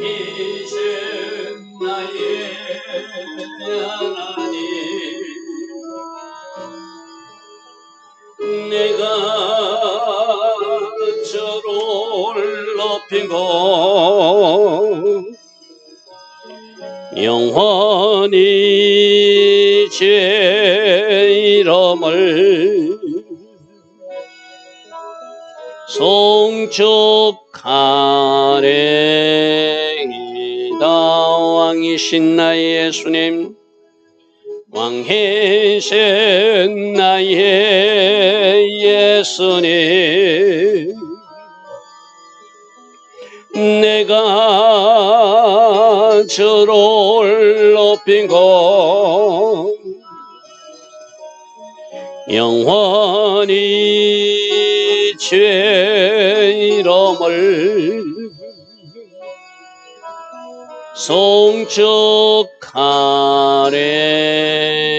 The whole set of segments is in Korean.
이제 나의 하나님, 내가 저를 높이고 영원히 제 이름을 송축하리이다. 왕이신 나의 예수님, 왕이신 나의 예수님, 내가 저를 높이고 영원히 제 이름을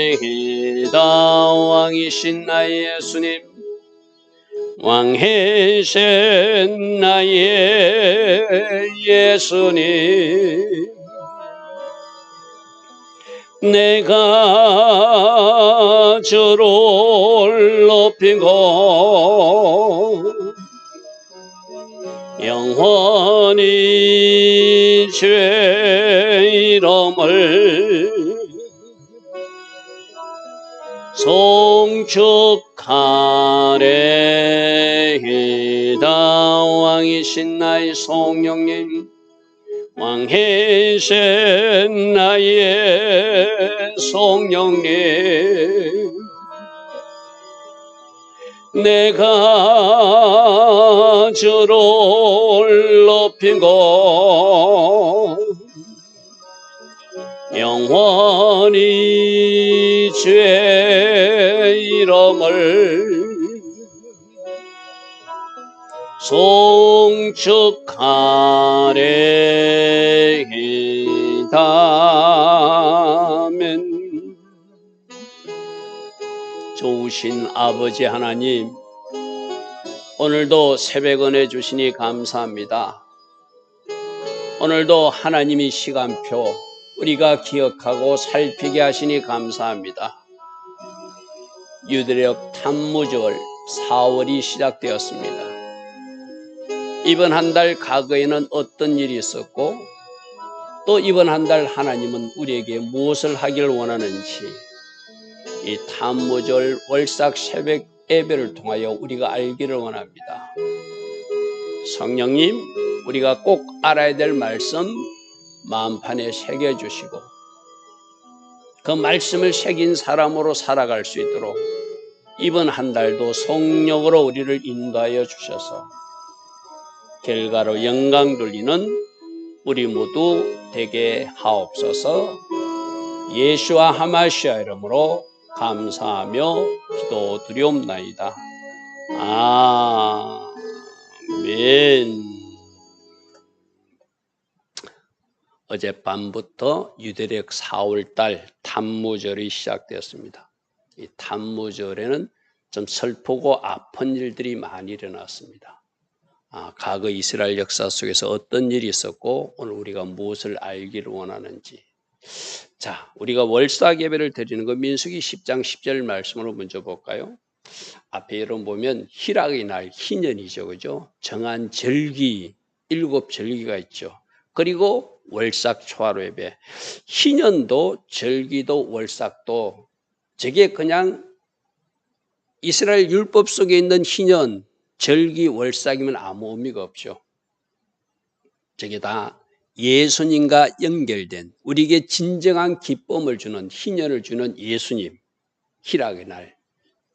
송축하리이다. 왕이신 나의 예수님, 왕이신 나의 예수님, 내가 저를 높이고 영원히 제 이름을 송축하리이다. 왕이신 나의 성령님, 왕이신 나의 성령님, 내가 저를 높이고 영원히 제 이름을 송축하리이다. 아멘. 좋으신 아버지 하나님, 오늘도 새벽 은혜 주시니 감사합니다. 오늘도 하나님이 시간표 우리가 기억하고 살피게 하시니 감사합니다. 유대력 탐무절 4월이 시작되었습니다. 이번 한 달 과거에는 어떤 일이 있었고 또 이번 한 달 하나님은 우리에게 무엇을 하기를 원하는지 이 탐무절 월삭 새벽 예배를 통하여 우리가 알기를 원합니다. 성령님, 우리가 꼭 알아야 될 말씀 마음판에 새겨주시고 그 말씀을 새긴 사람으로 살아갈 수 있도록 이번 한 달도 성령으로 우리를 인도하여 주셔서 결과로 영광 돌리는 우리 모두 되게 하옵소서. 예수와 하마시아 이름으로 감사하며 기도드리옵나이다. 아멘. 어젯밤부터 유대력 4월달 탐무절이 시작되었습니다. 이 탐무절에는 좀 슬프고 아픈 일들이 많이 일어났습니다. 과거 이스라엘 역사 속에서 어떤 일이 있었고 오늘 우리가 무엇을 알기를 원하는지. 자, 우리가 월삭 예배를 드리는 거 민수기 10장 10절 말씀으로 먼저 볼까요? 앞에 여러분 보면 희락의 날, 희년이죠, 그죠? 정한 절기, 7절기가 있죠. 그리고 월삭 초하루 예배, 희년도 절기도 월삭도 저게 그냥 이스라엘 율법 속에 있는 희년, 절기, 월삭이면 아무 의미가 없죠. 저게 다 예수님과 연결된 우리에게 진정한 기쁨을 주는 희년을 주는 예수님, 희락의 날,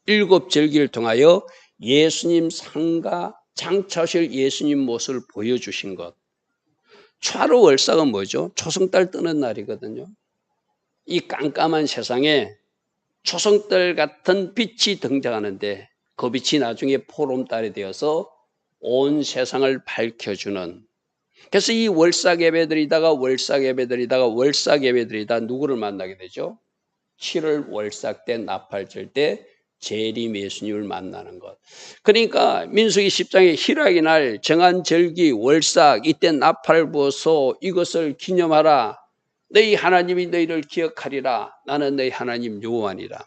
7절기를 통하여 예수님 상가 장차오실 예수님 모습을 보여주신 것. 초하루 월삭은 뭐죠? 초승달 뜨는 날이거든요. 이 깜깜한 세상에 초승달 같은 빛이 등장하는데 그 빛이 나중에 보름달이 되어서 온 세상을 밝혀주는. 그래서 이 월삭 예배드리다가 누구를 만나게 되죠? 7월 월삭 때 나팔절 때 재림 예수님을 만나는 것. 그러니까 민수기 10장의 희락의 날, 정한 절기, 월삭, 이때 나팔 부어서 이것을 기념하라. 너희 하나님이 너희를 기억하리라. 나는 너희 하나님 여호와니라.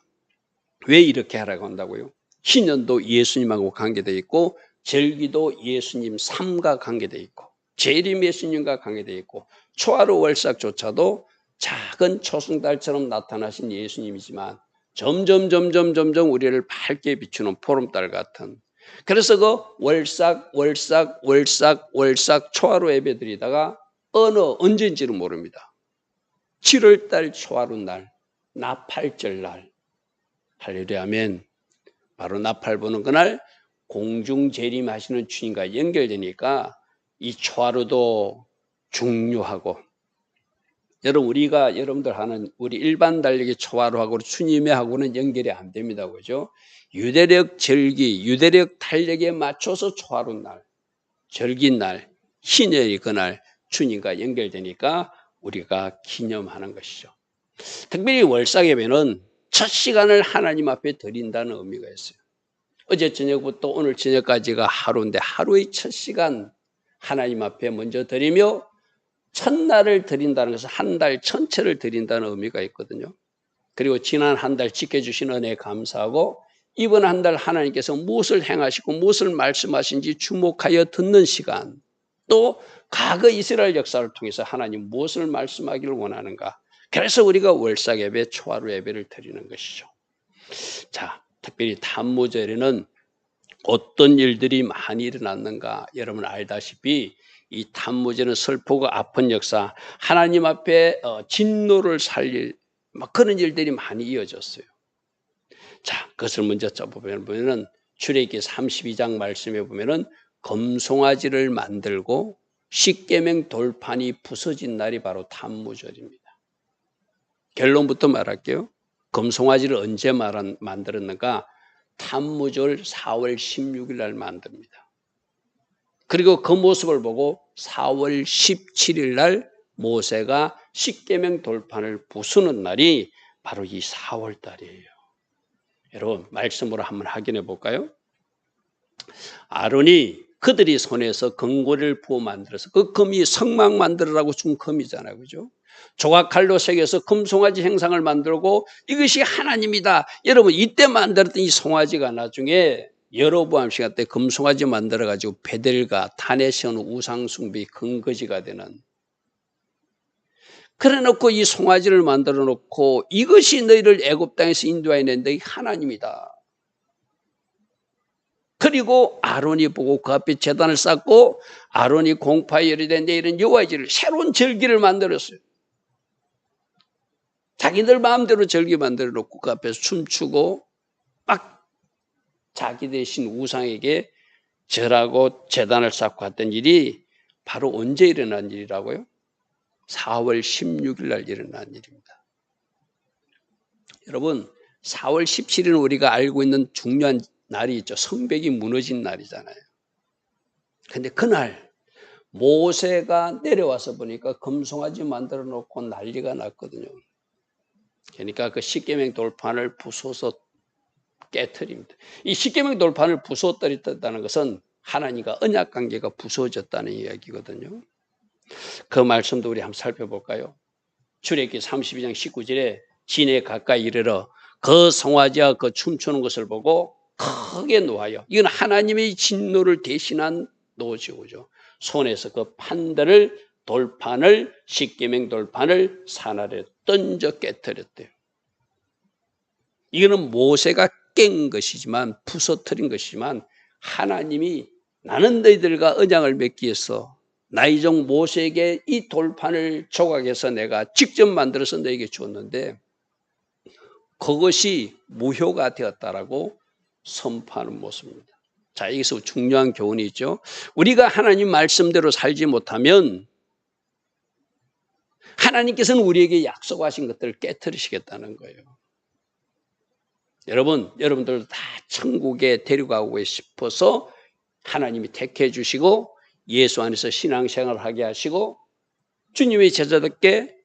왜 이렇게 하라고 한다고요? 신년도 예수님하고 관계되어 있고, 절기도 예수님 삶과 관계되어 있고, 재림 예수님과 관계되어 있고, 초하루 월삭조차도 작은 초승달처럼 나타나신 예수님이지만 점점 우리를 밝게 비추는 보름달 같은, 그래서 그 월삭 초하루 예배 드리다가 언제인지는 모릅니다. 7월달 초하루 날, 나팔절 날, 할렐루야 아멘. 바로 나팔 부는 그날 공중 재림하시는 주님과 연결되니까 이 초하루도 중요하고, 여러분들 하는 우리 일반 달력의 초하루하고 주님의 하고는 연결이 안 됩니다. 그죠? 유대력 절기, 유대력 달력에 맞춰서 초하루 날, 절기 날, 희년의 그날 주님과 연결되니까 우리가 기념하는 것이죠. 특별히 월삭 예배는 첫 시간을 하나님 앞에 드린다는 의미가 있어요. 어제 저녁부터 오늘 저녁까지가 하루인데 하루의 첫 시간 하나님 앞에 먼저 드리며 첫날을 드린다는 것은 한 달 전체를 드린다는 의미가 있거든요. 그리고 지난 한 달 지켜주신 은혜에 감사하고 이번 한 달 하나님께서 무엇을 행하시고 무엇을 말씀하신지 주목하여 듣는 시간, 또 과거 이스라엘 역사를 통해서 하나님 무엇을 말씀하기를 원하는가, 그래서 우리가 월삭 예배, 초하루 예배를 드리는 것이죠. 자, 특별히 탄무절에는 어떤 일들이 많이 일어났는가, 여러분 알다시피 이 탄무절은 슬프고 아픈 역사, 하나님 앞에 진노를 살릴 그런 일들이 많이 이어졌어요. 자, 그것을 먼저 보면은 출애굽기 32장 말씀에 보면은 금송아지를 만들고 십계명 돌판이 부서진 날이 바로 탄무절입니다. 결론부터 말할게요. 금송아지를 언제 만들었는가? 탄무절 4월 16일 날 만듭니다. 그리고 그 모습을 보고 4월 17일 날 모세가 십계명 돌판을 부수는 날이 바로 이 4월 달이에요. 여러분 말씀으로 한번 확인해 볼까요? 아론이 그들이 손에서 금고리를 부어 만들어서 그 금이 성막 만들으라고 준 금이잖아요. 그죠? 조각칼로 새겨서 금송아지 형상을 만들고 이것이 하나님이다. 여러분 이때 만들었던 이 송아지가 나중에 여로보암 시간 때 금송아지 만들어가지고 베델과 단에 세우는 우상숭배 근거지가 되는, 그래 놓고 이 송아지를 만들어 놓고 이것이 너희를 애굽 땅에서 인도하여 너희 하나님이다. 그리고 아론이 보고 그 앞에 제단을 쌓고 아론이 공파에 열이된 내일은 여호와의 절을 새로운 절기를 만들었어요. 자기들 마음대로 절기 만들어 놓고 그 앞에서 춤추고 막 자기 대신 우상에게 절하고 제단을 쌓고 했던 일이 바로 언제 일어난 일이라고요? 4월 16일 날 일어난 일입니다. 여러분 4월 17일은 우리가 알고 있는 중요한 날이 있죠. 성벽이 무너진 날이잖아요. 근데 그날 모세가 내려와서 보니까 금송아지 만들어 놓고 난리가 났거든요. 그러니까 그 십계명 돌판을 부숴서 깨트립니다. 이 십계명 돌판을 부숴뜨렸다는 것은 하나님과 언약 관계가 부서졌다는 이야기거든요. 그 말씀도 우리 한번 살펴볼까요? 출애굽기 32장 19절에 진에 가까이 이르러 그 송아지와 그 춤추는 것을 보고 크게 노하여, 이건 하나님의 진노를 대신한 노지고죠. 손에서 그 판들을 돌판을 십계명 돌판을 산 아래 던져 깨뜨렸대요. 이거는 모세가 깬 것이지만 부서뜨린 것이지만 하나님이 나는 너희들과 언약을 맺기 위해서 나의 종 모세에게 이 돌판을 조각해서 내가 직접 만들어서 너에게 줬는데 그것이 무효가 되었다라고 선포하는 모습입니다. 자, 여기서 중요한 교훈이 있죠. 우리가 하나님 말씀대로 살지 못하면 하나님께서는 우리에게 약속하신 것들을 깨트리시겠다는 거예요. 여러분들도 다 천국에 데려가고 싶어서 하나님이 택해 주시고 예수 안에서 신앙생활을 하게 하시고 주님의 제자답게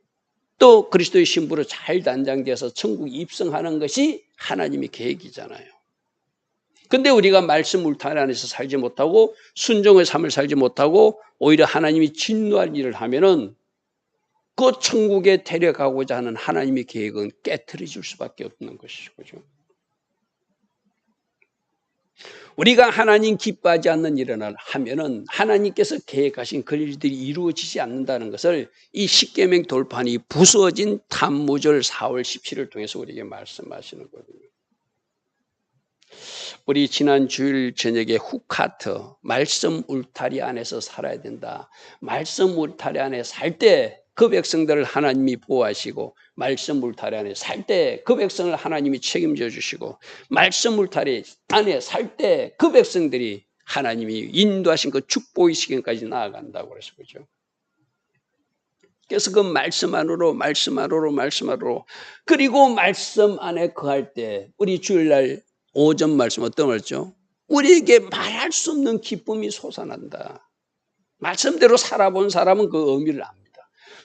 또 그리스도의 신부로 잘 단장되어서 천국 입성하는 것이 하나님의 계획이잖아요. 근데 우리가 말씀 울타리 안에서 살지 못하고 순종의 삶을 살지 못하고 오히려 하나님이 진노할 일을 하면은 그 천국에 데려가고자 하는 하나님의 계획은 깨트려질 수밖에 없는 것이죠. 우리가 하나님 기뻐하지 않는 일을 하면은 하나님께서 계획하신 그 일들이 이루어지지 않는다는 것을 이 십계명 돌판이 부서진 탄무절 4월 17일을 통해서 우리에게 말씀하시는 거거든요. 우리 지난 주일 저녁에 후카트 말씀 울타리 안에서 살아야 된다. 말씀 울타리 안에 살 때 그 백성들을 하나님이 보호하시고 말씀 울타리 안에 살 때 그 백성을 하나님이 책임져 주시고 말씀 울타리 안에 살 때 그 백성들이 하나님이 인도하신 그 축복의 시간까지 나아간다고 그래서 그죠. 그래서 그 말씀 안으로 그리고 말씀 안에 거할 때 우리 주일날 오전 말씀 어떤 말이죠? 우리에게 말할 수 없는 기쁨이 솟아난다. 말씀대로 살아본 사람은 그 의미를 압니다.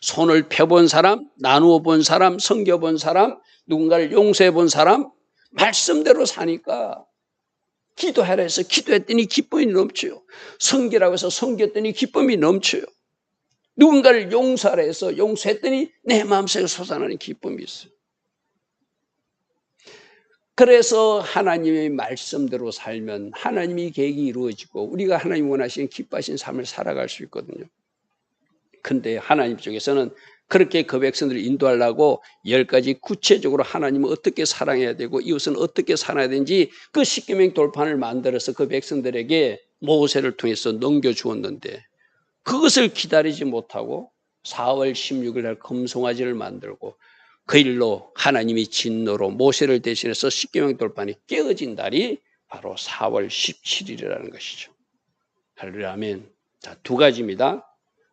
손을 펴본 사람, 나누어 본 사람, 섬겨본 사람, 누군가를 용서해 본 사람, 말씀대로 사니까 기도하라 해서 기도했더니 기쁨이 넘쳐요. 섬기라고 해서 섬겼더니 기쁨이 넘쳐요. 누군가를 용서하라 해서 용서했더니 내 마음속에 솟아나는 기쁨이 있어요. 그래서 하나님의 말씀대로 살면 하나님의 계획이 이루어지고 우리가 하나님 원하시는 기뻐하신 삶을 살아갈 수 있거든요. 근데 하나님 쪽에서는 그렇게 그 백성들을 인도하려고 10가지 구체적으로 하나님은 어떻게 사랑해야 되고 이웃은 어떻게 살아야 되는지 그 십계명 돌판을 만들어서 그 백성들에게 모세를 통해서 넘겨주었는데 그것을 기다리지 못하고 4월 16일 날 금송아지를 만들고 그 일로 하나님이 진노로 모세를 대신해서 십계명 돌판이 깨어진 달이 바로 4월 17일이라는 것이죠. 할렐루야 아멘. 자, 두 가지입니다.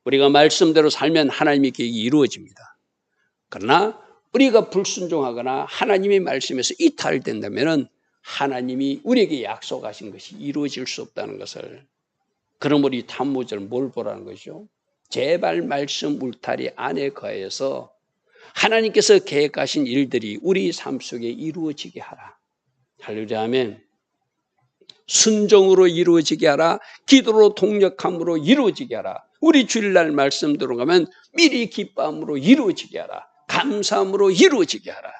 우리가 말씀대로 살면 하나님의 계획이 이루어집니다. 그러나 우리가 불순종하거나 하나님의 말씀에서 이탈된다면 하나님이 우리에게 약속하신 것이 이루어질 수 없다는 것을 그러므로 이 탄무절 뭘 보라는 거죠? 제발 말씀 울타리 안에 거해서 하나님께서 계획하신 일들이 우리 삶 속에 이루어지게 하라. 할렐루야 아멘. 순종으로 이루어지게 하라. 기도로 동력함으로 이루어지게 하라. 우리 주일날 말씀 들어가면 미리 기뻐함으로 이루어지게 하라. 감사함으로 이루어지게 하라.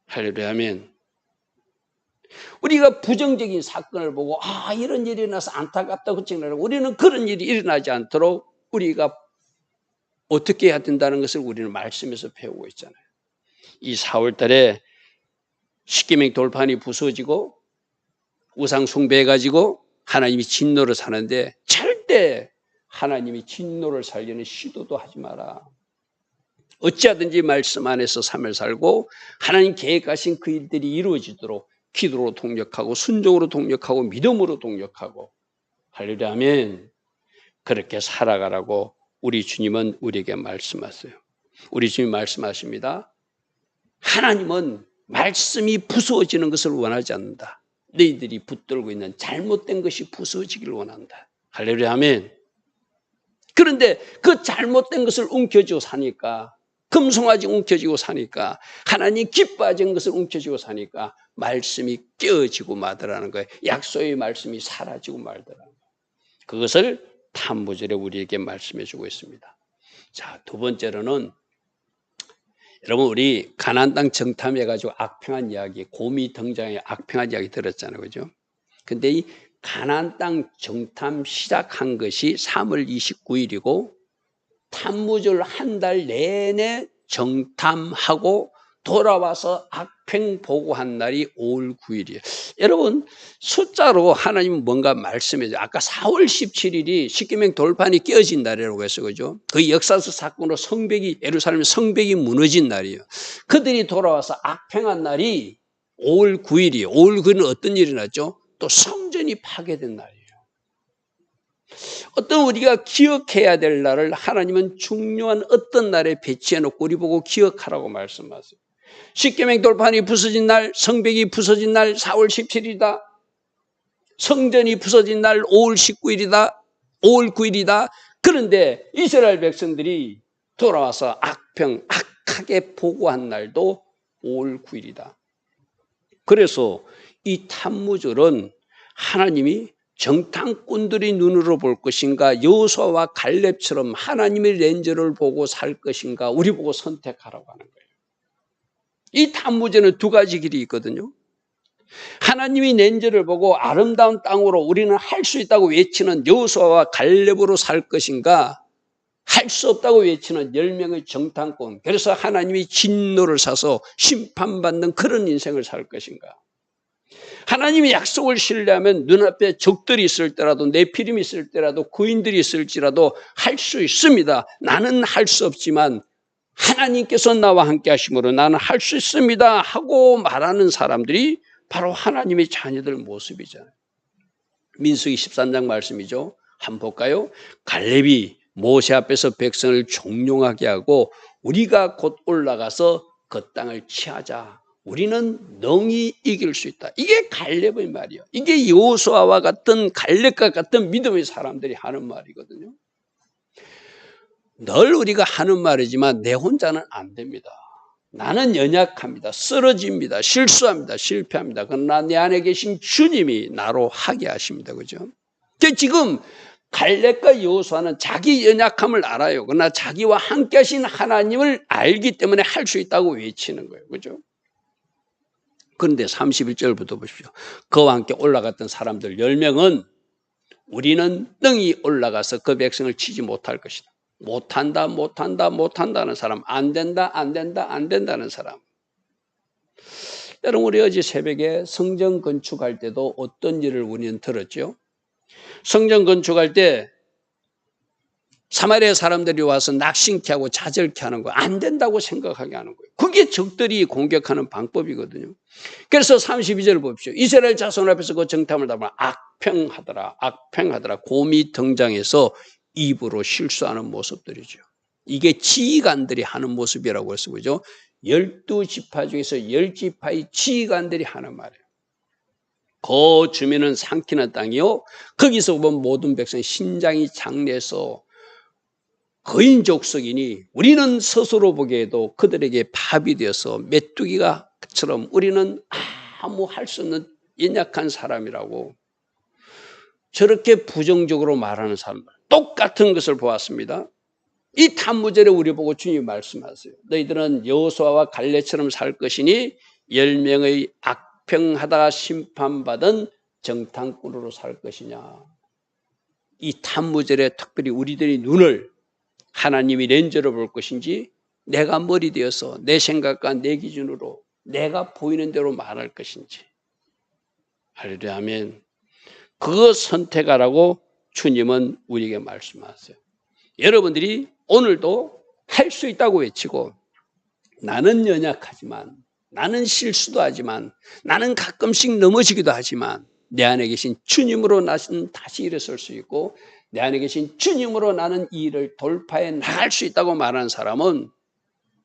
할렐루야 아멘. 우리가 부정적인 사건을 보고 이런 일이 일어나서 안타깝다고 생각하고 우리는 그런 일이 일어나지 않도록 우리가 어떻게 해야 된다는 것을 우리는 말씀에서 배우고 있잖아요. 이 4월 달에 십계명 돌판이 부서지고 우상 숭배해가지고 하나님이 진노를 사는데 절대 하나님이 진노를 살리는 시도도 하지 마라. 어찌하든지 말씀 안에서 삶을 살고 하나님 계획하신 그 일들이 이루어지도록 기도로 동력하고 순종으로 동력하고 믿음으로 동력하고 할렐루야 아멘. 그렇게 살아가라고 우리 주님은 우리에게 말씀하세요. 우리 주님 말씀하십니다. 하나님은 말씀이 부서지는 것을 원하지 않는다. 너희들이 붙들고 있는 잘못된 것이 부서지기를 원한다. 할렐루야 아멘. 그런데 그 잘못된 것을 움켜쥐고 사니까 금송아지 움켜쥐고 사니까 하나님 기뻐하는 것을 움켜쥐고 사니까 말씀이 깨어지고 말더라는 거예요. 약속의 말씀이 사라지고 말더라는 거예요. 그것을 탄무절에 우리에게 말씀해 주고 있습니다. 자, 두 번째로는 여러분 우리 가나안 땅 정탐해가지고 악평한 이야기, 곰이 등장해 악평한 이야기 들었잖아요, 그죠? 근데 이 가나안 땅 정탐 시작한 것이 3월 29일이고 탄무절 한 달 내내 정탐하고 돌아와서 악평 보고한 날이 5월 9일이에요. 여러분 숫자로 하나님은 뭔가 말씀해줘요. 아까 4월 17일이 십계명 돌판이 깨어진 날이라고 했어요. 그죠? 그 역사적 사건으로 성벽이 예루살렘 성벽이 무너진 날이에요. 그들이 돌아와서 악평한 날이 5월 9일이에요. 5월 9일은 어떤 일이 났죠? 또 성전이 파괴된 날이에요. 어떤 우리가 기억해야 될 날을 하나님은 중요한 어떤 날에 배치해놓고 우리 보고 기억하라고 말씀하세요. 십계명 돌판이 부서진 날, 성벽이 부서진 날 4월 17일이다. 성전이 부서진 날 5월 19일이다. 5월 9일이다. 그런데 이스라엘 백성들이 돌아와서 악하게 보고한 날도 5월 9일이다. 그래서 이 탐무절은 하나님이 정탐꾼들이 눈으로 볼 것인가, 여호수아와 갈렙처럼 하나님의 렌즈를 보고 살 것인가, 우리 보고 선택하라고 하는 거예요. 이 탐무절은 두 가지 길이 있거든요. 하나님이 렌즈를 보고 아름다운 땅으로 우리는 할 수 있다고 외치는 여호수아와 갈렙으로 살 것인가, 할 수 없다고 외치는 10명의 정탐꾼, 그래서 하나님이 진노를 사서 심판받는 그런 인생을 살 것인가. 하나님의 약속을 신뢰하면 눈앞에 적들이 있을 때라도, 네피림이 있을 때라도, 구인들이 있을지라도 할 수 있습니다. 나는 할 수 없지만 하나님께서 나와 함께 하심으로 나는 할 수 있습니다 하고 말하는 사람들이 바로 하나님의 자녀들 모습이잖아요. 민수기 13장 말씀이죠. 한번 볼까요? 갈렙이 모세 앞에서 백성을 종용하게 하고 우리가 곧 올라가서 그 땅을 취하자. 우리는 능히 이길 수 있다. 이게 갈렙의 말이에요. 이게 여호수아와 같은, 갈렙과 같은 믿음의 사람들이 하는 말이거든요. 늘 우리가 하는 말이지만 내 혼자는 안 됩니다. 나는 연약합니다. 쓰러집니다. 실수합니다. 실패합니다. 그러나 내 안에 계신 주님이 나로 하게 하십니다. 그죠? 지금 갈렙과 여호수아는 자기 연약함을 알아요. 그러나 자기와 함께 하신 하나님을 알기 때문에 할 수 있다고 외치는 거예요. 그죠? 그런데 31절부터 보십시오. 그와 함께 올라갔던 사람들 10명은 우리는 능히 올라가서 그 백성을 치지 못할 것이다. 못한다, 못한다, 못한다는 사람, 안 된다, 안 된다, 안 된다는 사람. 여러분, 우리 어제 새벽에 성전 건축할 때도 어떤 일을 우리는 들었죠? 성전 건축할 때 사마리아 사람들이 와서 낙심케 하고 좌절케 하는 거예요. 안 된다고 생각하게 하는 거예요. 그게 적들이 공격하는 방법이거든요. 그래서 32절 보십시오. 이스라엘 자손 앞에서 그 정탐을 담아 악평하더라, 악평하더라. 곰이 등장해서 입으로 실수하는 모습들이죠. 이게 지휘관들이 하는 모습이라고 해서 그죠? 12지파 중에서 10지파의 지휘관들이 하는 말이에요. 그 주민은 삼키는 땅이요. 거기서 본 모든 백성 신장이 장래서 거인 족속이니 우리는 스스로 보기에도 그들에게 밥이 되어서 메뚜기가처럼 우리는 아무 할 수 없는 연약한 사람이라고 저렇게 부정적으로 말하는 사람들 똑같은 것을 보았습니다. 이 탐무절에 우리 보고 주님이 말씀하세요. 너희들은 여호수아와 갈렙처럼 살 것이니 10명의 악평하다가 심판받은 정탐꾼으로 살 것이냐. 이 탐무절에 특별히 우리들의 눈을 하나님이 렌즈로 볼 것인지 내가 머리 되어서 내 생각과 내 기준으로 내가 보이는 대로 말할 것인지. 할렐루야 아멘. 그거 선택하라고 주님은 우리에게 말씀하세요. 여러분들이 오늘도 할 수 있다고 외치고 나는 연약하지만 나는 실수도 하지만 나는 가끔씩 넘어지기도 하지만 내 안에 계신 주님으로 나는 다시 일어설 수 있고 내 안에 계신 주님으로 나는 이 일을 돌파해 나갈 수 있다고 말하는 사람은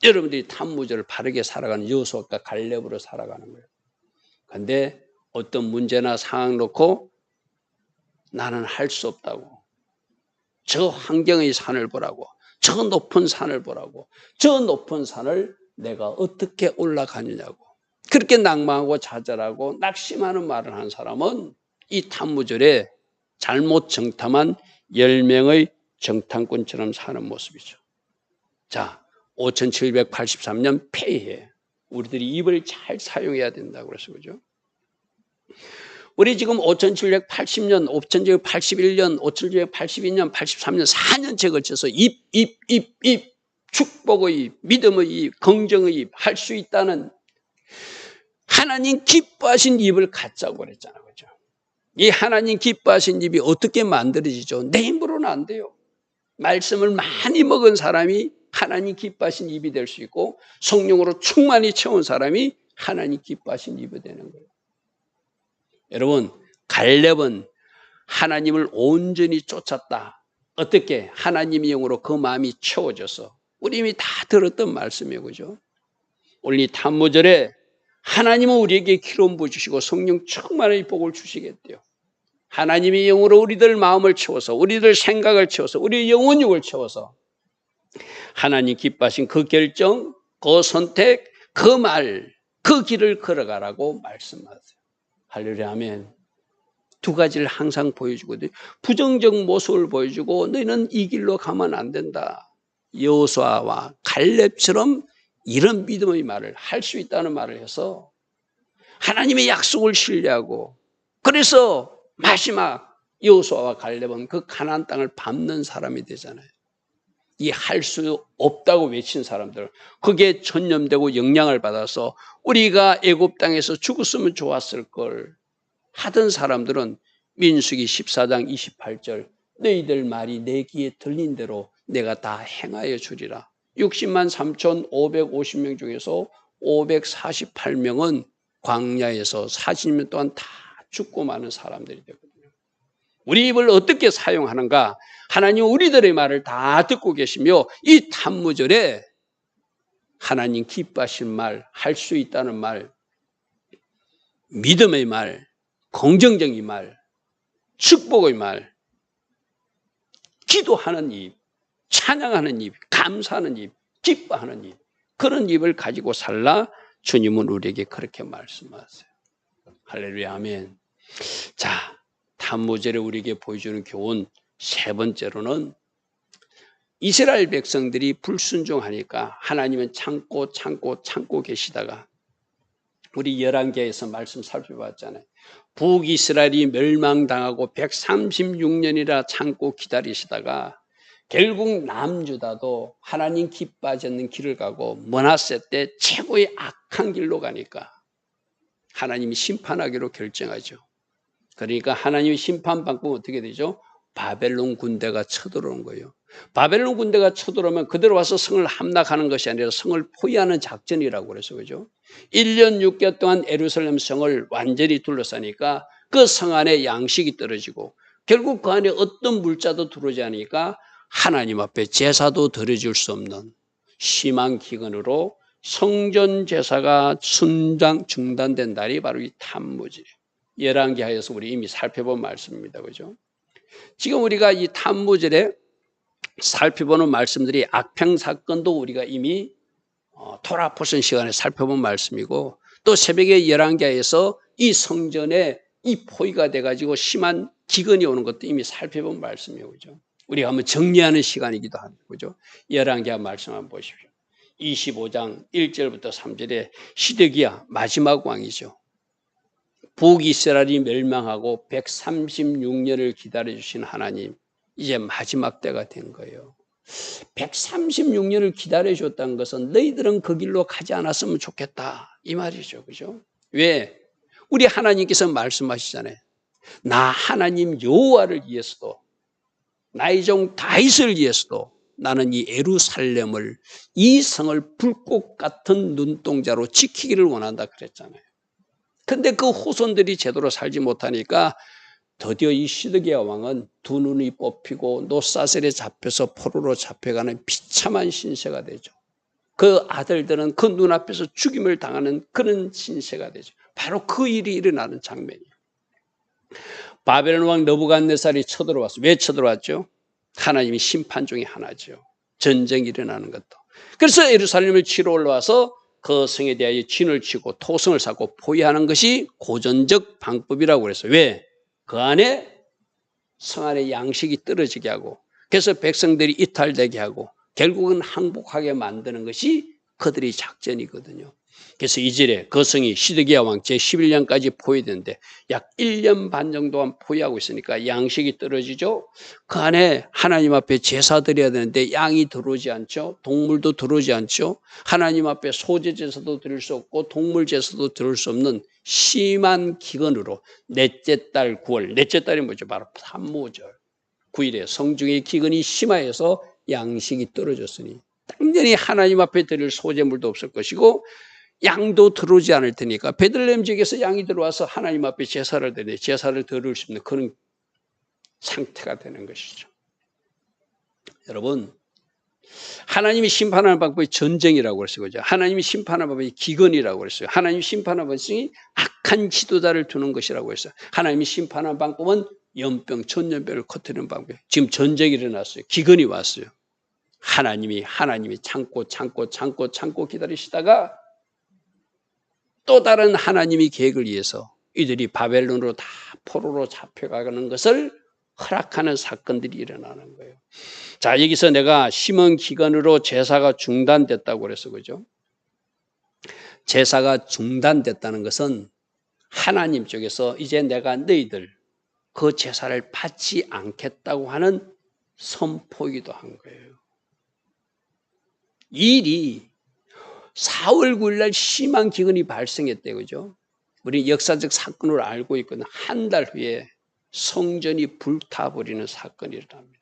여러분들이 탐무절을 바르게 살아가는 여호수아와 갈렙으로 살아가는 거예요. 그런데 어떤 문제나 상황 놓고 나는 할 수 없다고 저 환경의 산을 보라고 저 높은 산을 보라고 저 높은 산을 내가 어떻게 올라가느냐고 그렇게 낭망하고 좌절하고 낙심하는 말을 하는 사람은 이 탐무절에 잘못 정탐한 10명의 정탐꾼처럼 사는 모습이죠. 자, 5783년 폐해 우리들이 입을 잘 사용해야 된다고 그래서 그죠? 우리 지금 5780년, 5781년, 5782년, 83년 4년째 걸쳐서 입, 축복의 입, 믿음의 입, 긍정의 입 할 수 있다는 하나님 기뻐하신 입을 갖자고 그랬잖아요. 그죠? 이 하나님 기뻐하신 입이 어떻게 만들어지죠? 내 힘으로는 안 돼요. 말씀을 많이 먹은 사람이 하나님 기뻐하신 입이 될 수 있고 성령으로 충만히 채운 사람이 하나님 기뻐하신 입이 되는 거예요. 여러분, 갈렙은 하나님을 온전히 쫓았다. 어떻게? 하나님의 영으로 그 마음이 채워져서 우리 이미 다 들었던 말씀이에요. 그죠? 오늘 이 탐무절에 하나님은 우리에게 기름 부어주시고 성령 충만의 복을 주시겠대요. 하나님의 영으로 우리들 마음을 채워서 우리들 생각을 채워서 우리 영혼육을 채워서 하나님 기뻐하신 그 결정, 그 선택, 그 말, 그 길을 걸어가라고 말씀하세요. 할렐루야 아멘. 두 가지를 항상 보여주거든요. 부정적 모습을 보여주고 너희는 이 길로 가면 안 된다. 여호수아와 갈렙처럼 이런 믿음의 말을 할 수 있다는 말을 해서 하나님의 약속을 신뢰하고 그래서 마지막 여호수아와 갈렙은 그 가나안 땅을 밟는 사람이 되잖아요. 이 할 수 없다고 외친 사람들 그게 전념되고 영향을 받아서 우리가 애굽 땅에서 죽었으면 좋았을 걸 하던 사람들은 민수기 14장 28절 너희들 말이 내 귀에 들린 대로 내가 다 행하여 주리라. 60만 3,550명 중에서 548명은 광야에서 40년 동안 다 죽고 마는 사람들이 되거든요. 우리 입을 어떻게 사용하는가? 하나님 우리들의 말을 다 듣고 계시며 이 탄무절에 하나님 기뻐하신 말, 할 수 있다는 말, 믿음의 말, 긍정적인 말, 축복의 말, 기도하는 입, 찬양하는 입, 감사하는 입, 기뻐하는 입 그런 입을 가지고 살라 주님은 우리에게 그렇게 말씀하세요. 할렐루야 아멘. 자, 탄무절에 우리에게 보여주는 교훈 세 번째로는 이스라엘 백성들이 불순종하니까 하나님은 참고 계시다가 우리 열왕기에서 말씀 살펴봤잖아요. 북이스라엘이 멸망당하고 136년이라 참고 기다리시다가 결국 남유다도 하나님 기뻐하지 않는 길을 가고 므낫세 때 최고의 악한 길로 가니까 하나님이 심판하기로 결정하죠. 그러니까 하나님의 심판 방법은 어떻게 되죠? 바벨론 군대가 쳐들어오는 거예요. 바벨론 군대가 쳐들어오면 그대로 와서 성을 함락하는 것이 아니라 성을 포위하는 작전이라고 그래서 그죠? 1년 6개월 동안 예루살렘 성을 완전히 둘러싸니까 그 성 안에 양식이 떨어지고 결국 그 안에 어떤 물자도 들어오지 않으니까 하나님 앞에 제사도 드려줄 수 없는 심한 기근으로 성전 제사가 중단된 날이 바로 이 탄무절이에요. 열왕기하에서 우리 이미 살펴본 말씀입니다. 그죠? 지금 우리가 이 탄무절에 살펴보는 말씀들이 악평 사건도 우리가 이미 돌아보신 시간에 살펴본 말씀이고 또 새벽에 열왕기하에서 이 성전에 이 포위가 돼가지고 심한 기근이 오는 것도 이미 살펴본 말씀이에요. 그죠? 우리가 한번 정리하는 시간이기도 합니다. 그죠? 열왕기하 말씀 한번 보십시오. 25장 1절부터 3절에 시드기야 마지막 왕이죠. 북이스라엘이 멸망하고 136년을 기다려주신 하나님 이제 마지막 때가 된 거예요. 136년을 기다려줬다는 것은 너희들은 그 길로 가지 않았으면 좋겠다 이 말이죠. 그죠? 왜? 우리 하나님께서 말씀하시잖아요. 나 하나님 여호와를 위해서도 나의 종 다윗을 위해서도 나는 이 예루살렘을 이 성을 불꽃 같은 눈동자로 지키기를 원한다 그랬잖아요. 근데 그 후손들이 제대로 살지 못하니까 드디어 이 시드기야 왕은 두 눈이 뽑히고 노사슬에 잡혀서 포로로 잡혀가는 비참한 신세가 되죠. 그 아들들은 그 눈앞에서 죽임을 당하는 그런 신세가 되죠. 바로 그 일이 일어나는 장면이에요. 바벨론 왕 느부갓네살이 쳐들어왔어요. 왜 쳐들어왔죠? 하나님이 심판 중에 하나죠. 전쟁이 일어나는 것도. 그래서 예루살렘을 치러 올라와서 그 성에 대하여 진을 치고 토성을 쌓고 포위하는 것이 고전적 방법이라고 그랬어요. 왜? 그 안에 성 안에 양식이 떨어지게 하고 그래서 백성들이 이탈되게 하고 결국은 항복하게 만드는 것이 그들의 작전이거든요. 그래서 이절에 그 성이 시드기야 왕 제11년까지 포위되는데 약 1년 반 정도만 포위하고 있으니까 양식이 떨어지죠. 그 안에 하나님 앞에 제사 드려야 되는데 양이 들어오지 않죠. 동물도 들어오지 않죠. 하나님 앞에 소제 제사도 드릴 수 없고 동물 제사도 드릴 수 없는 심한 기근으로 넷째 달 9월, 넷째 달이 뭐죠? 바로 탄무절 9일에 성중의 기근이 심하여서 양식이 떨어졌으니 당연히 하나님 앞에 드릴 소제물도 없을 것이고 양도 들어오지 않을 테니까 베들레헴 지역에서 양이 들어와서 하나님 앞에 제사를 드리네 제사를 드릴 수 있는 그런 상태가 되는 것이죠. 여러분 하나님이 심판하는 방법이 전쟁이라고 그랬어요. 그죠? 하나님이 심판하는 방법이 기근이라고 그랬어요. 하나님이 심판하는 방법이 악한 지도자를 두는 것이라고 했어요. 하나님이 심판하는 방법은 연병, 천년병을 커뜨리는 방법이에요. 지금 전쟁이 일어났어요. 기근이 왔어요. 하나님이 참고 기다리시다가 또 다른 하나님의 계획을 위해서 이들이 바벨론으로 다 포로로 잡혀가는 것을 허락하는 사건들이 일어나는 거예요. 자, 여기서 내가 심은 기근으로 제사가 중단됐다고 그래서 그죠? 제사가 중단됐다는 것은 하나님 쪽에서 이제 내가 너희들 그 제사를 받지 않겠다고 하는 선포이기도 한 거예요. 이 일이 4월 9일 날 심한 기근이 발생했대요. 그죠? 우리 역사적 사건으로 알고 있거든. 한 달 후에 성전이 불타버리는 사건이 일어납니다.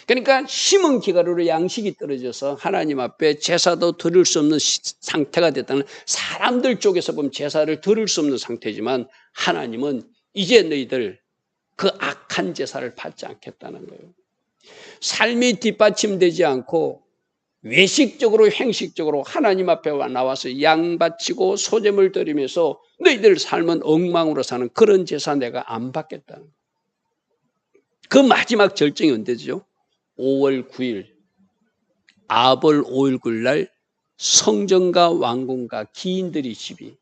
그러니까 심은 기간으로 양식이 떨어져서 하나님 앞에 제사도 드릴 수 없는 상태가 됐다는, 사람들 쪽에서 보면 제사를 드릴 수 없는 상태지만 하나님은 이제 너희들 그 악한 제사를 받지 않겠다는 거예요. 삶이 뒷받침되지 않고 외식적으로 행식적으로 하나님 앞에 나와서 양 바치고 소제물 드리면서 너희들 삶은 엉망으로 사는 그런 제사 내가 안 받겠다는 거예요. 그 마지막 절정이 언제죠? 5월 9일 아벌 5일 9일 날 성전과 왕궁과 기인들이 집이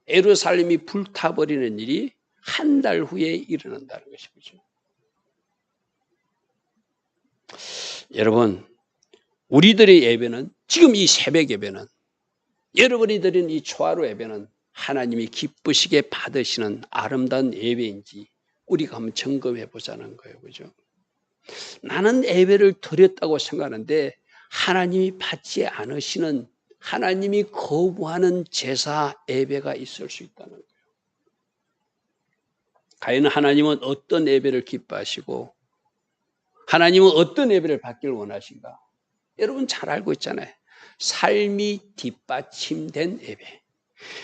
예루살렘이 불타버리는 일이 한 달 후에 일어난다는 것이죠. 여러분, 우리들의 예배는, 지금 이 새벽 예배는, 여러분이 드린 이 초하루 예배는 하나님이 기쁘시게 받으시는 아름다운 예배인지 우리가 한번 점검해 보자는 거예요. 그죠? 나는 예배를 드렸다고 생각하는데 하나님이 받지 않으시는, 하나님이 거부하는 제사 예배가 있을 수 있다는 거예요. 과연 하나님은 어떤 예배를 기뻐하시고 하나님은 어떤 예배를 받기를 원하신가? 여러분 잘 알고 있잖아요. 삶이 뒷받침된 예배.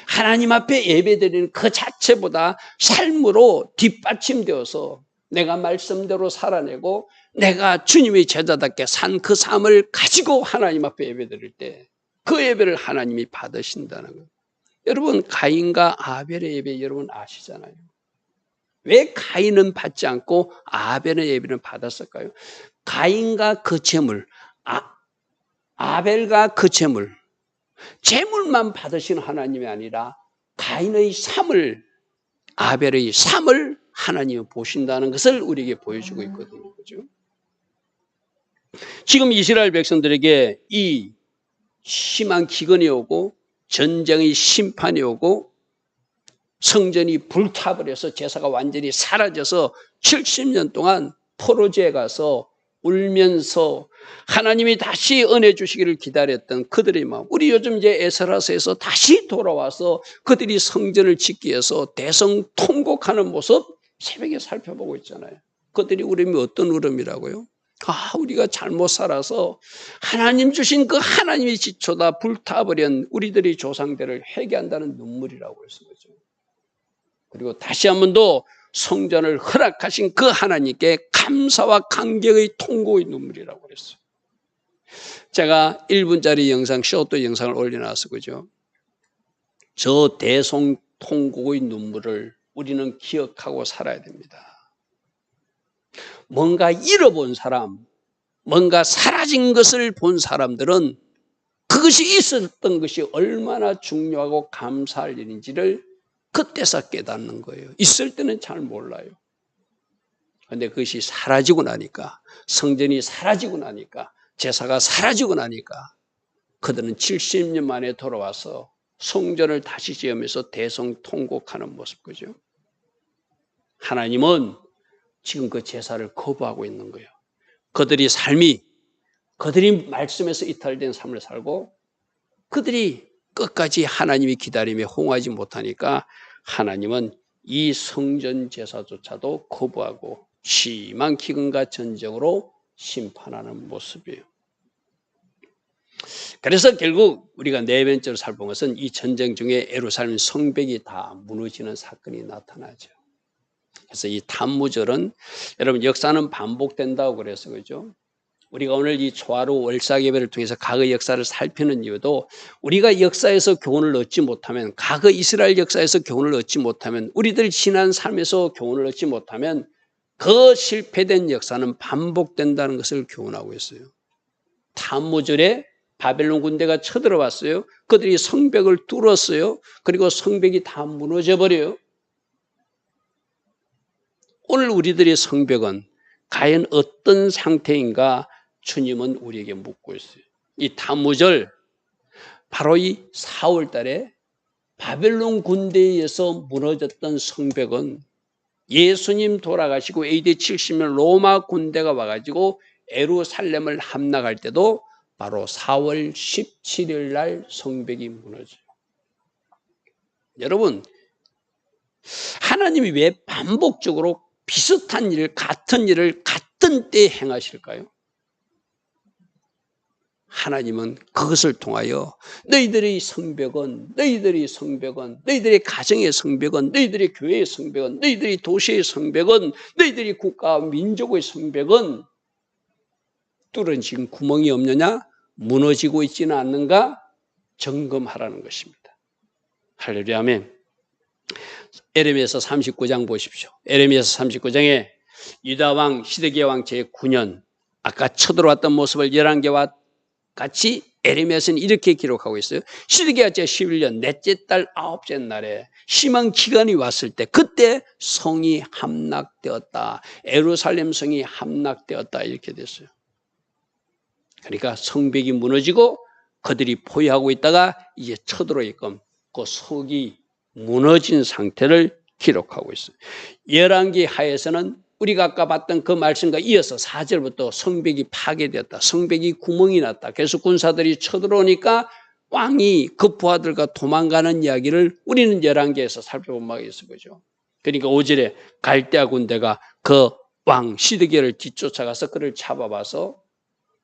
하나님 앞에 예배드리는 그 자체보다 삶으로 뒷받침되어서 내가 말씀대로 살아내고 내가 주님의 제자답게 산 그 삶을 가지고 하나님 앞에 예배드릴 때 그 예배를 하나님이 받으신다는 거예요. 여러분, 가인과 아벨의 예배 여러분 아시잖아요. 왜 가인은 받지 않고 아벨의 예배는 받았을까요? 가인과 그 제물, 아벨과 그 제물만 받으신 하나님이 아니라 가인의 삶을, 아벨의 삶을 하나님이 보신다는 것을 우리에게 보여주고 있거든요. 그죠? 지금 이스라엘 백성들에게 이 심한 기근이 오고 전쟁의 심판이 오고 성전이 불타버려서 제사가 완전히 사라져서 70년 동안 포로지에 가서 울면서 하나님이 다시 은혜 주시기를 기다렸던 그들의 마음, 우리 요즘 이제 에스라서에서 다시 돌아와서 그들이 성전을 짓기 위해서 대성통곡하는 모습 새벽에 살펴보고 있잖아요. 그들이 울음이 어떤 울음이라고요? 우리가 잘못 살아서 하나님 주신 그 하나님의 지초다 불타버린 우리들의 조상들을 회개한다는 눈물이라고 해서 그죠. 그리고 다시 한 번 더 성전을 허락하신 그 하나님께 감사와 감격의 통고의 눈물이라고 그랬어요. 제가 1분짜리 영상, 쇼트 영상을 올려놨어, 그죠? 저 대성통곡의 눈물을 우리는 기억하고 살아야 됩니다. 뭔가 잃어본 사람, 뭔가 사라진 것을 본 사람들은 그것이 있었던 것이 얼마나 중요하고 감사할 일인지를 그때서 깨닫는 거예요. 있을 때는 잘 몰라요. 그런데 그것이 사라지고 나니까, 성전이 사라지고 나니까, 제사가 사라지고 나니까 그들은 70년 만에 돌아와서 성전을 다시 지으면서 대성통곡하는 모습, 그죠? 하나님은 지금 그 제사를 거부하고 있는 거예요. 그들이 말씀에서 이탈된 삶을 살고 그들이 끝까지 하나님이 기다림에 호응하지 못하니까 하나님은 이 성전 제사조차도 거부하고 심한 기근과 전쟁으로 심판하는 모습이에요. 그래서 결국 우리가 네 번째로 살펴본 것은 이 전쟁 중에 예루살렘 성벽이 다 무너지는 사건이 나타나죠. 그래서 이 탄무절은 여러분 역사는 반복된다고 그래서 그죠? 우리가 오늘 이 초하루 월삭 예배를 통해서 과거 역사를 살피는 이유도 우리가 역사에서 교훈을 얻지 못하면, 과거 이스라엘 역사에서 교훈을 얻지 못하면, 우리들 지난 삶에서 교훈을 얻지 못하면 그 실패된 역사는 반복된다는 것을 교훈하고 있어요. 탄무절에 바벨론 군대가 쳐들어왔어요. 그들이 성벽을 뚫었어요. 그리고 성벽이 다 무너져 버려요. 오늘 우리들의 성벽은 과연 어떤 상태인가 주님은 우리에게 묻고 있어요. 이 타무절, 바로 이 4월 달에 바벨론 군대에 의해서 무너졌던 성벽은 예수님 돌아가시고 AD 70년 로마 군대가 와가지고 예루살렘을 함락할 때도 바로 4월 17일 날 성벽이 무너져요. 여러분, 하나님이 왜 반복적으로 비슷한 일, 같은 일을 같은 때에 행하실까요? 하나님은 그것을 통하여 너희들의 성벽은, 너희들의 가정의 성벽은, 너희들의 교회의 성벽은, 너희들의 도시의 성벽은, 너희들의 국가와 민족의 성벽은 뚫어진 구멍이 없느냐? 무너지고 있지는 않는가? 점검하라는 것입니다. 할렐루야, 아멘. 에레미야서 39장 보십시오. 에레미야서 39장에 유다왕 시드기야 제9년 아까 쳐들어왔던 모습을 11개와 같이 에레미야서는 이렇게 기록하고 있어요. 시드기야 제11년 넷째 달 9째 날에 심한 기간이 왔을 때 그때 성이 함락되었다. 예루살렘 성이 함락되었다. 이렇게 됐어요. 그러니까 성벽이 무너지고 그들이 포위하고 있다가 이제 쳐들어오게끔 그 성이 무너진 상태를 기록하고 있어요. 열왕기 하에서는 우리가 아까 봤던 그 말씀과 이어서 4절부터 성벽이 파괴되었다. 성벽이 구멍이 났다. 그래서 군사들이 쳐들어오니까 왕이 그 부하들과 도망가는 이야기를 우리는 열왕기에서 살펴본 바가 있을 거죠. 그러니까 5절에 갈대아 군대가 그 왕 시드기야를 뒤쫓아가서 그를 잡아봐서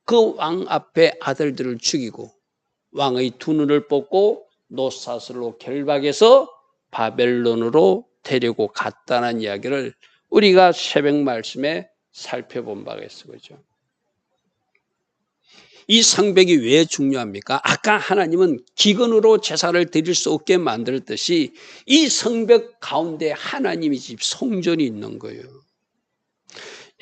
그 왕 앞에 아들들을 죽이고 왕의 두 눈을 뽑고 노사슬로 결박해서 바벨론으로 데리고 갔다는 이야기를 우리가 새벽 말씀에 살펴본 바가 있어 그죠. 이 성벽이 왜 중요합니까? 아까 하나님은 기근으로 제사를 드릴 수 없게 만들었듯이 이 성벽 가운데 하나님의 집 성전이 있는 거예요.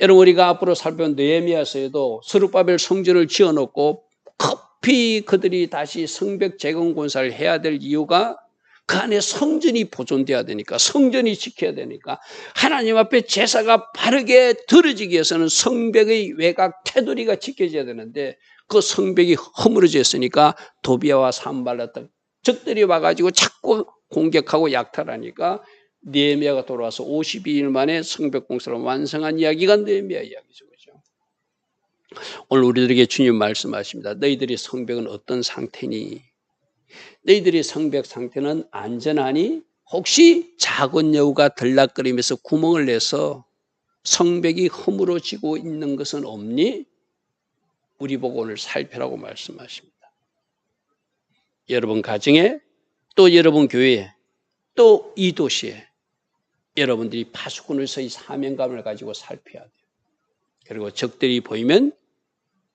여러분 우리가 앞으로 살펴본 느헤미야서에도 스룹바벨 성전을 지어놓고 급히 그들이 다시 성벽 재건 공사를 해야 될 이유가 그 안에 성전이 보존돼야 되니까, 성전이 지켜야 되니까, 하나님 앞에 제사가 바르게 드려지기 위해서는 성벽의 외곽 테두리가 지켜져야 되는데 그 성벽이 허물어져 있으니까 도비아와 산발랏 등 적들이 와가지고 자꾸 공격하고 약탈하니까 느헤미야가 돌아와서 52일 만에 성벽 공사를 완성한 이야기가 느헤미야 이야기죠. 그렇죠? 오늘 우리들에게 주님 말씀하십니다. 너희들이 성벽은 어떤 상태니? 너희들의 성벽 상태는 안전하니? 혹시 작은 여우가 들락거리면서 구멍을 내서 성벽이 허물어지고 있는 것은 없니? 우리 보고 오늘 살펴라고 말씀하십니다. 여러분 가정에 또 여러분 교회에 또 이 도시에 여러분들이 파수꾼으로서의 사명감을 가지고 살펴야 돼요. 그리고 적들이 보이면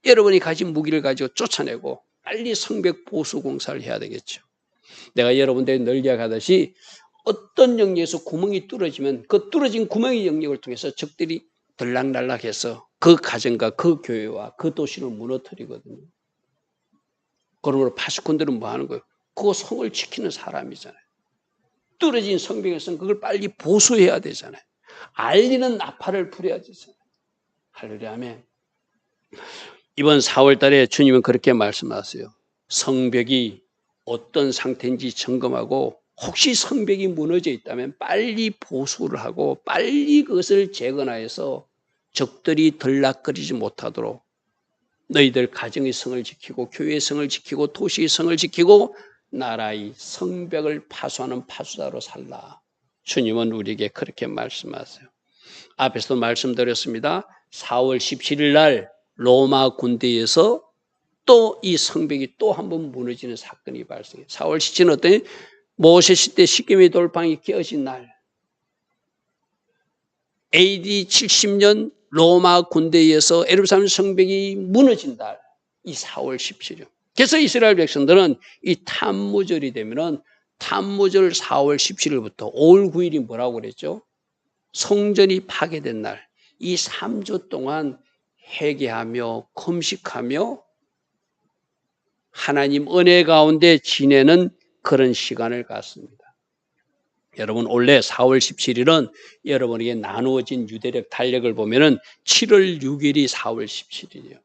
여러분이 가진 무기를 가지고 쫓아내고 빨리 성벽 보수 공사를 해야 되겠죠. 내가 여러분들이 늘 이야기하듯이 어떤 영역에서 구멍이 뚫어지면 그 뚫어진 구멍의 영역을 통해서 적들이 들락날락해서 그 가정과 그 교회와 그 도시를 무너뜨리거든요. 그러므로 파수꾼들은 뭐 하는 거예요? 그 성을 지키는 사람이잖아요. 뚫어진 성벽에서는 그걸 빨리 보수해야 되잖아요. 알리는 나팔을 불어야 되잖아요. 할렐루야 아멘. 이번 4월 달에 주님은 그렇게 말씀하세요. 성벽이 어떤 상태인지 점검하고 혹시 성벽이 무너져 있다면 빨리 보수를 하고 빨리 그것을 재건하여서 적들이 들락거리지 못하도록 너희들 가정의 성을 지키고 교회의 성을 지키고 도시의 성을 지키고 나라의 성벽을 파수하는 파수자로 살라. 주님은 우리에게 그렇게 말씀하세요. 앞에서도 말씀드렸습니다. 4월 17일 날 로마 군대에서 또 이 성벽이 또 한 번 무너지는 사건이 발생해요. 4월 17일은 어떤 모세 시대 십계명의 돌팡이 깨어진 날, AD 70년 로마 군대에 의해서 예루살렘 성벽이 무너진 날, 이 4월 17일. 그래서 이스라엘 백성들은 이 탄무절이 되면은 탄무절 4월 17일부터 5월 9일이 뭐라고 그랬죠? 성전이 파괴된 날, 이 3주 동안 회개하며 금식하며 하나님 은혜 가운데 지내는 그런 시간을 갖습니다. 여러분 원래 4월 17일은 여러분에게 나누어진 유대력 달력을 보면은 7월 6일이 4월 17일이에요.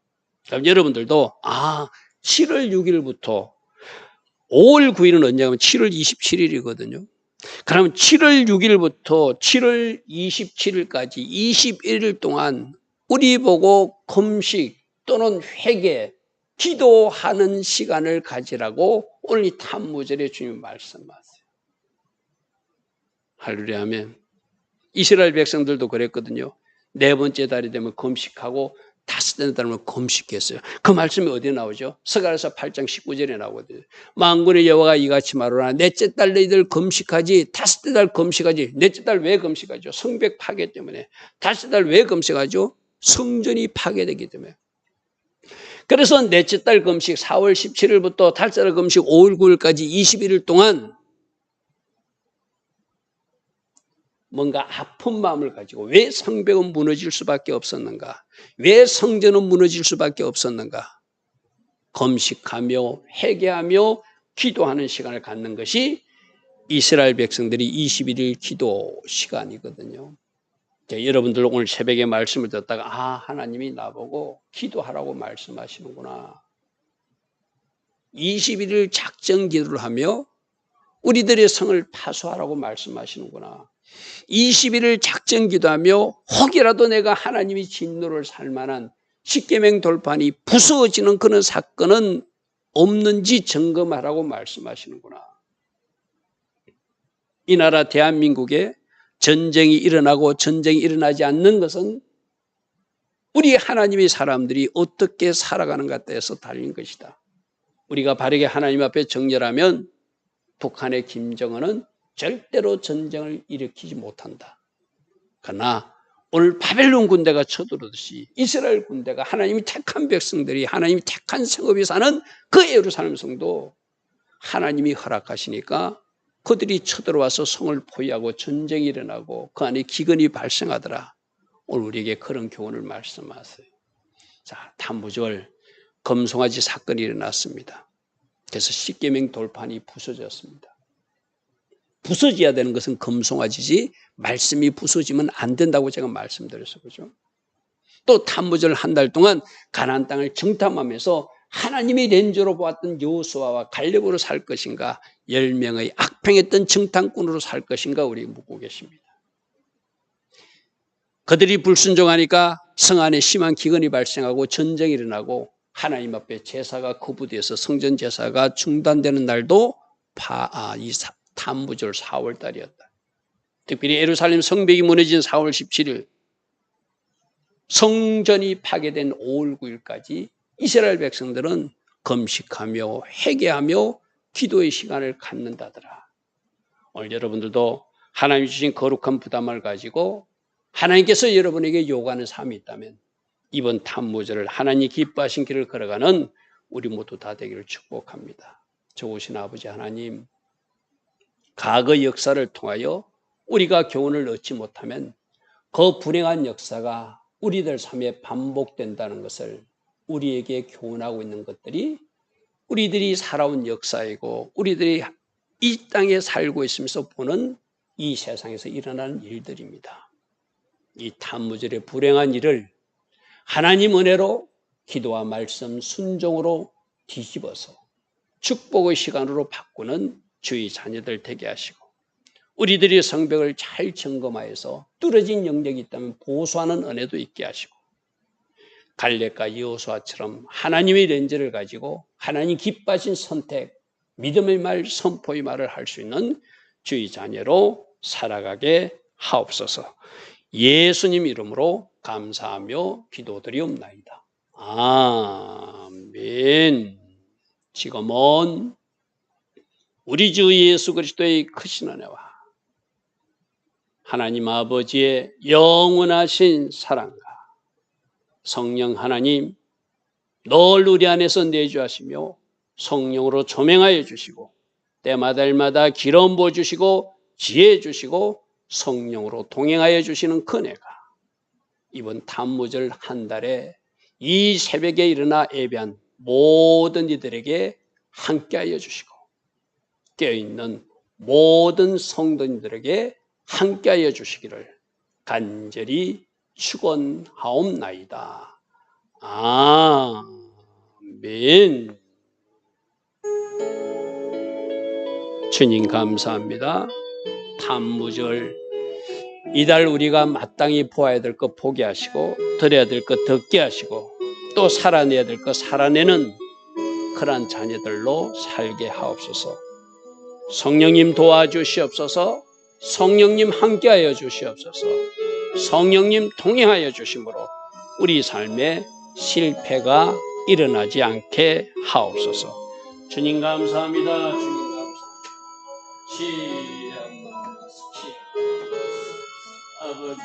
그럼 여러분들도 7월 6일부터 5월 9일은 언제냐면 7월 27일이거든요. 그러면 7월 6일부터 7월 27일까지 21일 동안 우리 보고 금식 또는 회개, 기도하는 시간을 가지라고 오늘 이 탄무절에 주님 말씀하세요. 할렐루야 하면 이스라엘 백성들도 그랬거든요. 네 번째 달이 되면 금식하고 다섯째 달이면 금식했어요. 그 말씀이 어디에 나오죠? 스가랴서 8장 19절에 나오거든요. 만군의 여호와가 이같이 말하노라. 넷째 달 너희들 금식하지, 다섯째 달 금식하지. 넷째 달 왜 금식하죠? 성벽 파괴 때문에. 다섯째 달 왜 금식하죠? 성전이 파괴되기 때문에. 그래서 넷째 달 금식 4월 17일부터 다섯째 달 금식 5월 9일까지 21일 동안 뭔가 아픈 마음을 가지고 왜 성벽은 무너질 수밖에 없었는가? 왜 성전은 무너질 수밖에 없었는가? 금식하며 회개하며 기도하는 시간을 갖는 것이 이스라엘 백성들이 21일 기도 시간이거든요. 여러분들 오늘 새벽에 말씀을 듣다가 하나님이 나보고 기도하라고 말씀하시는구나. 21일 작정 기도를 하며 우리들의 성을 파수하라고 말씀하시는구나. 21일 작정 기도하며 혹이라도 내가 하나님이 진노를 살 만한 십계명 돌판이 부서지는 그런 사건은 없는지 점검하라고 말씀하시는구나. 이 나라 대한민국에 전쟁이 일어나고 전쟁이 일어나지 않는 것은 우리 하나님의 사람들이 어떻게 살아가는가에 대해서 달린 것이다. 우리가 바르게 하나님 앞에 정결하면 북한의 김정은은 절대로 전쟁을 일으키지 못한다. 그러나 오늘 바벨론 군대가 쳐들어오듯이 이스라엘 군대가 하나님이 택한 백성들이 하나님이 택한 성읍에 사는 그 예루살렘 성도 하나님이 허락하시니까 그들이 쳐들어와서 성을 포위하고 전쟁이 일어나고 그 안에 기근이 발생하더라. 오늘 우리에게 그런 교훈을 말씀하세요. 자, 탄무절 금송아지 사건이 일어났습니다. 그래서 십계명 돌판이 부서졌습니다. 부서져야 되는 것은 금송아지지 말씀이 부서지면 안 된다고 제가 말씀드렸어요. 그죠? 또 탄무절 한 달 동안 가나안 땅을 정탐하면서 하나님이 렌저로 보았던 여호수아와 갈렙으로 살 것인가 10명의 악평했던 정탐꾼으로 살 것인가 우리 묻고 계십니다. 그들이 불순종하니까 성 안에 심한 기근이 발생하고 전쟁이 일어나고 하나님 앞에 제사가 거부돼서 성전 제사가 중단되는 날도 탄무절 4월 달이었다. 특별히 예루살렘 성벽이 무너진 4월 17일 성전이 파괴된 5월 9일까지 이스라엘 백성들은 금식하며 회개하며 기도의 시간을 갖는다더라. 오늘 여러분들도 하나님이 주신 거룩한 부담을 가지고 하나님께서 여러분에게 요구하는 삶이 있다면 이번 탄무절을 하나님 기뻐하신 길을 걸어가는 우리 모두 다 되기를 축복합니다. 좋으신 아버지 하나님, 과거 역사를 통하여 우리가 교훈을 얻지 못하면 그 불행한 역사가 우리들 삶에 반복된다는 것을 우리에게 교훈하고 있는 것들이 우리들이 살아온 역사이고 우리들이 이 땅에 살고 있으면서 보는 이 세상에서 일어나는 일들입니다. 이 탄무절의 불행한 일을 하나님 은혜로 기도와 말씀 순종으로 뒤집어서 축복의 시간으로 바꾸는 주의 자녀들 되게 하시고 우리들이 성벽을 잘 점검하여서 뚫어진 영역이 있다면 보수하는 은혜도 있게 하시고 갈렙과 여호수아처럼 하나님의 렌즈를 가지고 하나님 기뻐하신 선택, 믿음의 말, 선포의 말을 할 수 있는 주의 자녀로 살아가게 하옵소서. 예수님 이름으로 감사하며 기도드리옵나이다. 아멘. 지금은 우리 주 예수 그리스도의 크신 은혜와 하나님 아버지의 영원하신 사랑과 성령 하나님 늘 우리 안에서 내주하시며 성령으로 조명하여 주시고 때마다 기름 부어주시고 지혜 주시고 성령으로 동행하여 주시는 그네가 이번 탄무절 한 달에 이 새벽에 일어나 예배한 모든 이들에게 함께하여 주시고 깨어있는 모든 성도님들에게 함께하여 주시기를 간절히 축원하옵나이다. 아멘. 주님 감사합니다. 단무절 이달 우리가 마땅히 보아야 될 것 보게 하시고 들어야 될 것 듣게 하시고 또 살아내야 될 것 살아내는 그러한 자녀들로 살게 하옵소서. 성령님 도와주시옵소서. 성령님 함께하여 주시옵소서. 성령님 동행하여 주심으로 우리 삶에 실패가 일어나지 않게 하옵소서. 주님 감사합니다. 주님 감사합니다. 아버지